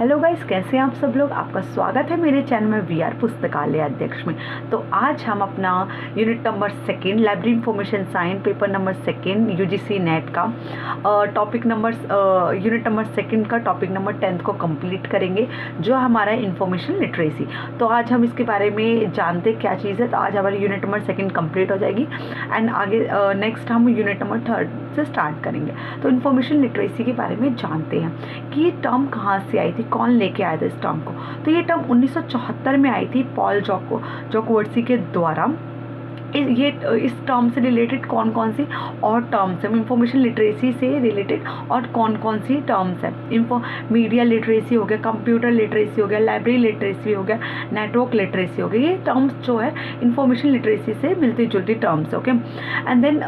Hello guys, कैसे हैं आप सब लोग। आपका स्वागत है मेरे चैनल में वीआर पुस्तकालय अध्यक्ष में। तो आज हम अपना unit number 2 library information science paper number 2 UGC net का टॉपिक नंबर यूनिट नंबर 2 का टॉपिक नंबर 10 को कंप्लीट करेंगे, जो हमारा इंफॉर्मेशन लिटरेसी। तो आज हम इसके बारे में जानते क्या चीज़ है। तो आज हमारी यूनिट नंबर 2 कंप्लीट हो जाएगी एंड आगे नेक्स्ट हम यूनिट नंबर 3 से स्टार्ट करेंगे। तो इंफॉर्मेशन लिटरेसी के बारे में जानते हैं कि ये टर्म कहाँ से आई थी, कौन लेके आया था इस टर्म को। तो ये टर्म 1974 में आई थी पॉल जॉकवर्सी के द्वारा। ये इस टर्म से रिलेटेड कौन कौन सी और टर्म्स हैं, इंफॉर्मेशन लिटरेसी से रिलेटेड और कौन कौन सी टर्म्स हैं। मीडिया लिटरेसी हो गया, कंप्यूटर लिटरेसी हो गया, लाइब्रेरी लिटरेसी हो गया, नेटवर्क लिटरेसी हो गया। ये टर्म्स जो है इंफॉर्मेशन लिटरेसी से मिलती जुलती टर्म्स। ओके, एंड देन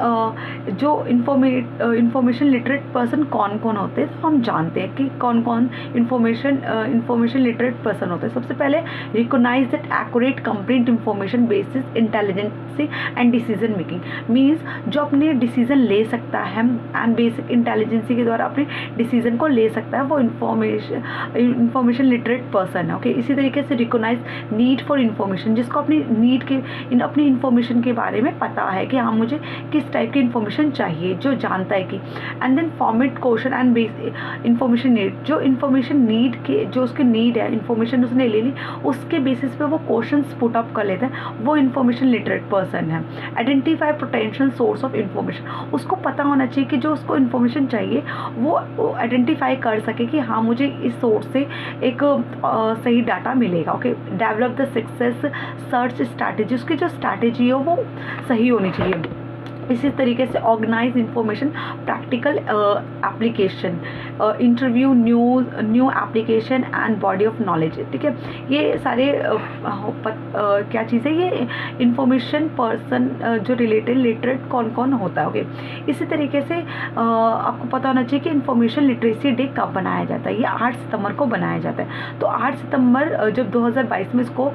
जो इंफॉर्मेशन लिटरेट पर्सन कौन कौन होते हैं, तो हम जानते हैं कि कौन कौन इंफॉर्मेशन लिटरेट पर्सन होते हैं। सबसे पहले recognise that accurate complete information basis intelligence and decision making. Means जो अपने डिसीजन ले सकता है एंड बेसिक इंटेलिजेंसी के द्वारा अपने डिसीजन को ले सकता है, वो इंफॉर्मेशन लिटरेट पर्सन है। ओके, इसी तरीके से रिकोगनाइज नीड फॉर इंफॉर्मेशन, जिसको अपनी नीड के अपनी इंफॉर्मेशन के बारे में पता है कि हाँ मुझे किस टाइप की इंफॉर्मेशन चाहिए, जो जानता है कि। And then format question and information need, जो इंफॉर्मेशन नीड के जो उसके नीड है, इंफॉर्मेशन उसने ले ली, उसके बेसिस पे वो क्वेश्चंस पुट अप कर लेते हैं, वो इंफॉर्मेशन लिटरेट पर्सन है। Identify potential source of information, उसको पता होना चाहिए कि जो उसको इंफॉर्मेशन चाहिए वो आइडेंटिफाई कर सके कि हाँ मुझे इस सोर्स से एक सही डाटा मिलेगा। Okay, develop the success search strategy, उसकी जो स्ट्रैटेजी है वो सही होनी चाहिए। इसी तरीके से organise information practical application, interview new application and body of knowledge. ठीक है, ये सारे क्या चीज़ है, ये इंफॉर्मेशन पर्सन जो रिलेटेड लिटरेट कौन कौन होता है। ओके, इसी तरीके से आपको पता होना चाहिए कि इंफॉर्मेशन लिटरेसी डे कब बनाया जाता है। ये 8 सितंबर को बनाया जाता है। तो 8 सितंबर जब 2022 में इसको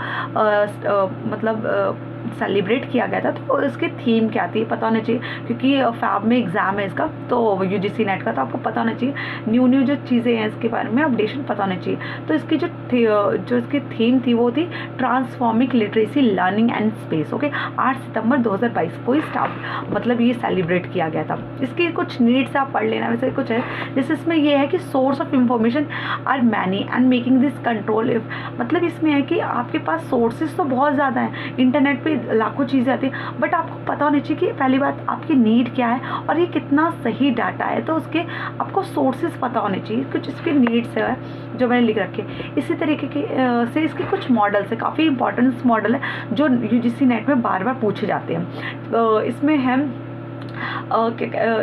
सेलिब्रेट किया गया था, तो इसकी थीम क्या थी पता होना चाहिए, क्योंकि फैब में एग्ज़ाम है इसका, तो यूजीसी नेट का, तो आपको पता होना चाहिए न्यू जो चीज़ें हैं इसके बारे में अपडेशन पता होना चाहिए। तो इसकी जो इसकी थीम थी वो थी transforming literacy learning and space. Okay, 8 सितंबर 2022 को ही ये सेलिब्रेट किया गया था। इसकी कुछ नीड्स आप पढ़ लेना, वैसे कुछ है जैसे इसमें ये है कि source of information are many and making this control. इसमें है कि आपके पास सोर्सेज तो बहुत ज़्यादा हैं, इंटरनेट पे लाखों चीज़ें आती हैं, बट आपको पता होना चाहिए कि पहली बात आपकी नीड क्या है और ये कितना सही डाटा है। तो उसके आपको सोर्सेज पता होने चाहिए, कुछ इसके नीड्स है जो मैंने लिख रखे। इसी तरीके के से इसके कुछ मॉडल्स है, काफ़ी इंपॉर्टेंट मॉडल है जो यूजीसी नेट में बार बार पूछे जाते हैं। इसमें है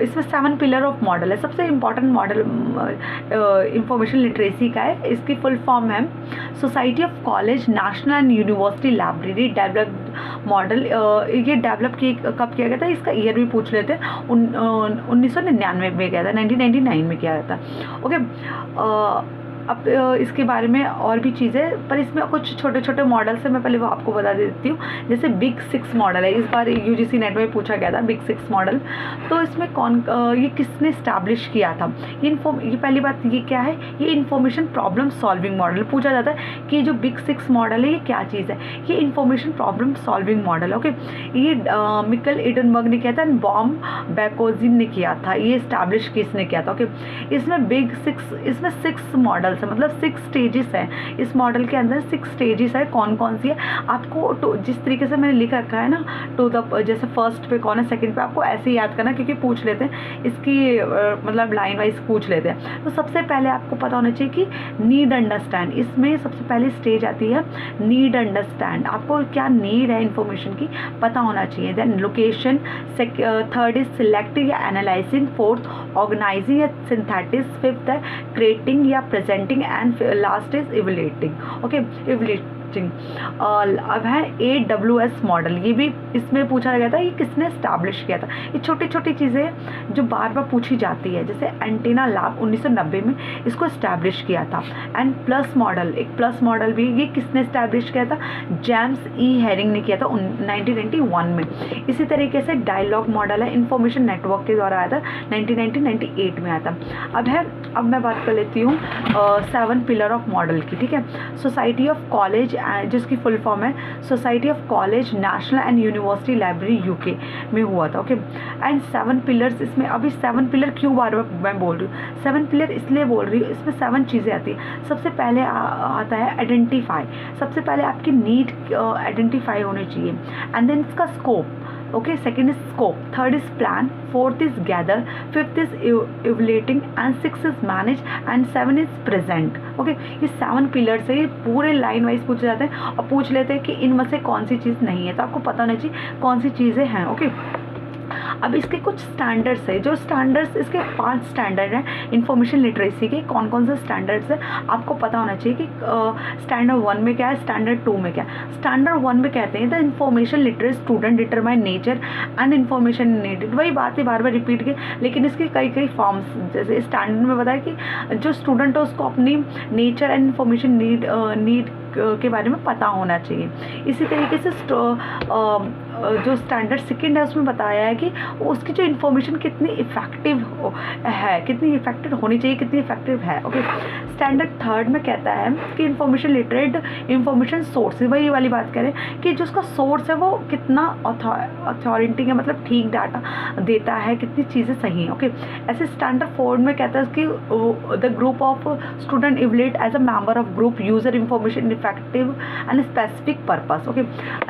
इसमें 7 पिलर ऑफ मॉडल है। सबसे इम्पॉर्टेंट मॉडल इंफॉर्मेशन लिटरेसी का है। इसकी फुल फॉर्म है society of college national and university library develop model. ये डेवलप कब किया गया था, इसका ईयर भी पूछ लेते हैं। 1999 में किया था, 1999 में किया गया था। ओके, अब इसके बारे में और भी चीज़ें, पर इसमें कुछ छोटे छोटे मॉडल्स हैं, मैं पहले वो आपको बता देती हूँ। जैसे बिग 6 मॉडल है, इस बार यूजीसी नेट में पूछा गया था बिग 6 मॉडल। तो इसमें ये किसने इस्टेब्लिश किया था, ये पहली बात ये क्या है, ये इंफॉर्मेशन प्रॉब्लम सॉल्विंग मॉडल। पूछा जाता है कि जो बिग 6 मॉडल है ये क्या चीज़ है, ये information problem solving model. Okay, ये मिकल एडनबर्ग ने किया था, बॉम बैकोजिन ने किया था। ये इस्टेब्लिश किसने किया था। ओके, इसमें इसमें 6 मॉडल है, 6 स्टेजेस हैं। इस मॉडल के अंदर 6 स्टेजेस है। कौन कौन सी है आपको जिस तरीके से मैंने लिख रखा है ना, जैसे फर्स्ट पे कौन है, सेकंड पे, आपको ऐसे ही याद करना, क्योंकि पूछ लेते हैं इसकी लाइन वाइज पूछ लेते हैं। तो सबसे पहले आपको पता होना चाहिए कि नीड अंडरस्टैंड, इसमें सबसे पहली स्टेज आती है नीड अंडरस्टैंड। आपको क्या नीड है इंफॉर्मेशन की पता होना चाहिए। Then location, third is selecting या एनालाइजिंग, फोर्थ ऑर्गेनाइजिंग या सिंथेटिक्स, फिफ्थ है क्रिएटिंग या presenting, and last is evaluating. Okay, manufacturing. अब है AWS मॉडल, ये भी इसमें पूछा गया था ये किसने इस्टेब्लिश किया था। ये छोटी छोटी चीज़ें जो बार बार पूछी जाती है, जैसे एंटीना लैब 1990 में इसको इस्टेब्लिश किया था। एंड प्लस मॉडल, एक प्लस मॉडल भी ये किसने इस्टेब्लिश किया था, जेम्स ई हेरिंग ने किया था 1991 में। इसी तरीके से डायलॉग मॉडल है, इंफॉर्मेशन नेटवर्क के द्वारा आया था 1998 में आया था। अब मैं बात कर लेती हूँ 7 पिलर ऑफ मॉडल की, ठीक है। सोसाइटी ऑफ कॉलेज, जिसकी फुल फॉर्म है society of college national and university library UK में हुआ था, ओके। एंड 7 पिलर्स, इसमें अभी 7 पिलर क्यों बार बार मैं बोल रही हूँ, 7 पिलर इसलिए बोल रही हूँ, इसमें 7 चीज़ें आती हैं। सबसे पहले आता है आइडेंटिफाई, सबसे पहले आपकी नीड आइडेंटिफाई होनी चाहिए। एंड देन इसका scope, okay, second is scope, third is plan, fourth is gather, fifth is evaluating and six is manage and 7 is present, okay. ये 7 पिलर्स है, ये पूरे लाइन वाइज पूछे जाते हैं और पूछ लेते हैं कि इनमें से कौन सी चीज़ नहीं है, तो आपको पता होना चाहिए कौन सी चीज़ें हैं, ओके। अब इसके कुछ स्टैंडर्ड्स है, जो स्टैंडर्ड्स, इसके 5 स्टैंडर्ड हैं इंफॉर्मेशन लिटरेसी के। कौन कौन से स्टैंडर्ड्स है आपको पता होना चाहिए कि स्टैंडर्ड 1 में क्या है, स्टैंडर्ड 2 में क्या है। स्टैंडर्ड 1 में कहते हैं the information literate student determine nature and information needed. वही बात है बार बार रिपीट की, लेकिन इसकी कई फॉर्म्स, जैसे स्टैंडर्ड में बताया कि जो स्टूडेंट है उसको अपनी नेचर एंड इन्फॉर्मेशन नीड के बारे में पता होना चाहिए। इसी तरीके से जो स्टैंडर्ड सेकंड है उसमें बताया है कि उसकी जो इन्फॉर्मेशन कितनी इफ़ेक्टिव है, कितनी इफेक्टिव होनी चाहिए, कितनी इफेक्टिव है, ओके। स्टैंडर्ड थर्ड में कहता है कि इन्फॉर्मेशन लिटरेट इन्फॉर्मेशन सोर्स, वही वाली बात करें कि जो उसका सोर्स है वो कितना अथॉरिटी है, मतलब ठीक डाटा देता है, कितनी चीज़ें सही हैं, ओके। ऐसे स्टैंडर्ड फोर्थ में कहता है कि the group of student evaluate as a member of group user information effective and specific purpose, okay.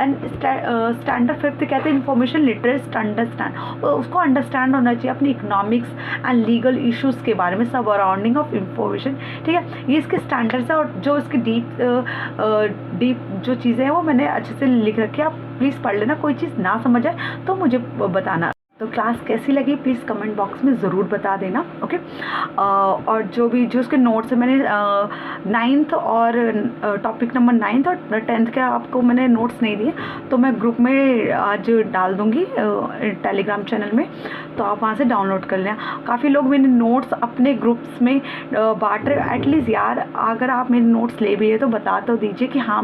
And standard fifth कहते हैं इन्फॉर्मेशन लिटरेट अंडरस्टैंड, उसको अंडरस्टैंड होना चाहिए अपनी इकोनॉमिक्स एंड लीगल इश्यूज़ के बारे में, सब अराउंडिंग ऑफ इन्फॉर्मेशन, ठीक है। ये इसके स्टैंडर्ड्स है और जो इसकी डीप जो चीज़ें हैं वो मैंने अच्छे से लिख रखी है, आप प्लीज़ पढ़ लेना। कोई चीज़ ना समझ आए तो मुझे बताना। तो क्लास कैसी लगी प्लीज़ कमेंट बॉक्स में ज़रूर बता देना, ओके। और जो उसके नोट्स है, मैंने 9th और टॉपिक नंबर 9th और 10th के आपको मैंने नोट्स नहीं दिए, तो मैं ग्रुप में आज डाल दूँगी टेलीग्राम चैनल में, तो आप वहाँ से डाउनलोड कर लेना। काफ़ी लोग मेरे नोट्स अपने ग्रुप्स में बांट रहे, एटलीस्ट यार अगर आप मेरे नोट्स ले भी है तो बता तो दीजिए कि हाँ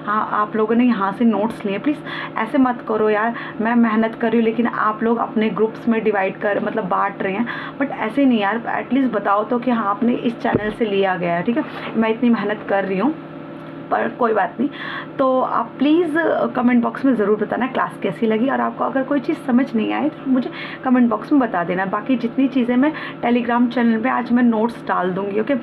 आप लोगों ने यहाँ से नोट्स लिए। प्लीज़ ऐसे मत करो यार, मैं मेहनत कर रही हूँ लेकिन आप लोग अपने ग्रुप्स में डिवाइड कर मतलब बांट रहे हैं, बट ऐसे नहीं यार, एटलीस्ट बताओ तो कि हाँ आपने इस चैनल से लिया गया है, ठीक है। मैं इतनी मेहनत कर रही हूँ, पर कोई बात नहीं। तो आप प्लीज़ कमेंट बॉक्स में ज़रूर बताना क्लास कैसी लगी, और आपको अगर कोई चीज़ समझ नहीं आई तो मुझे कमेंट बॉक्स में बता देना। बाकी जितनी चीज़ें मैं टेलीग्राम चैनल पे आज मैं नोट्स डाल दूँगी, ओके।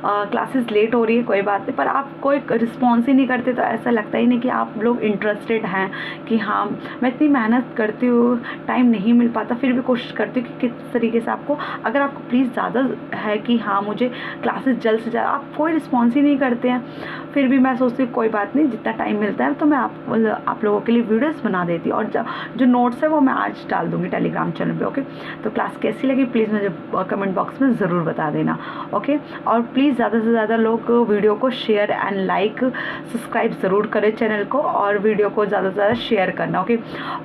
क्लासेस लेट हो रही है कोई बात नहीं, पर आप कोई रिस्पॉन्स ही नहीं करते तो ऐसा लगता ही नहीं कि आप लोग इंटरेस्टेड हैं कि हाँ मैं इतनी मेहनत करती हूँ, टाइम नहीं मिल पाता, फिर भी कोशिश करती हूँ कि किस तरीके से आपको, अगर आपको प्लीज़ ज़्यादा है कि हाँ मुझे क्लासेस जल्द से जल्द, आप कोई रिस्पॉन्स ही नहीं करते हैं, फिर भी मैं सोचती हूँ कोई बात नहीं, जितना टाइम मिलता है तो मैं आप लोगों के लिए वीडियोस बना देती हूँ, और जो नोट्स है वो मैं आज डाल दूँगी टेलीग्राम चैनल पे, ओके। तो क्लास कैसी लगी प्लीज़ मुझे कमेंट बॉक्स में ज़रूर बता देना, ओके। और प्लीज़ ज़्यादा से ज़्यादा लोग वीडियो को शेयर एंड लाइक सब्सक्राइब ज़रूर करें चैनल को, और वीडियो को ज़्यादा से ज़्यादा शेयर करना, ओके।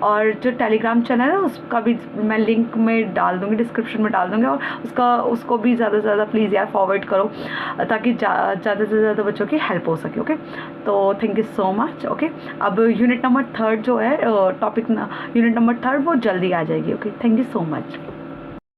और जो टेलीग्राम चैनल है उसका भी मैं लिंक में डाल दूँगी, डिस्क्रिप्शन में डाल दूँगी, और उसको भी ज़्यादा से ज़्यादा प्लीज़ यार फॉरवर्ड करो ताकि ज़्यादा से ज़्यादा बच्चों की हेल्प हो सके, ओके। तो thank you so much, okay. अब यूनिट नंबर 3 जो है यूनिट नंबर 3 वो जल्दी आ जाएगी, okay. Thank you so much.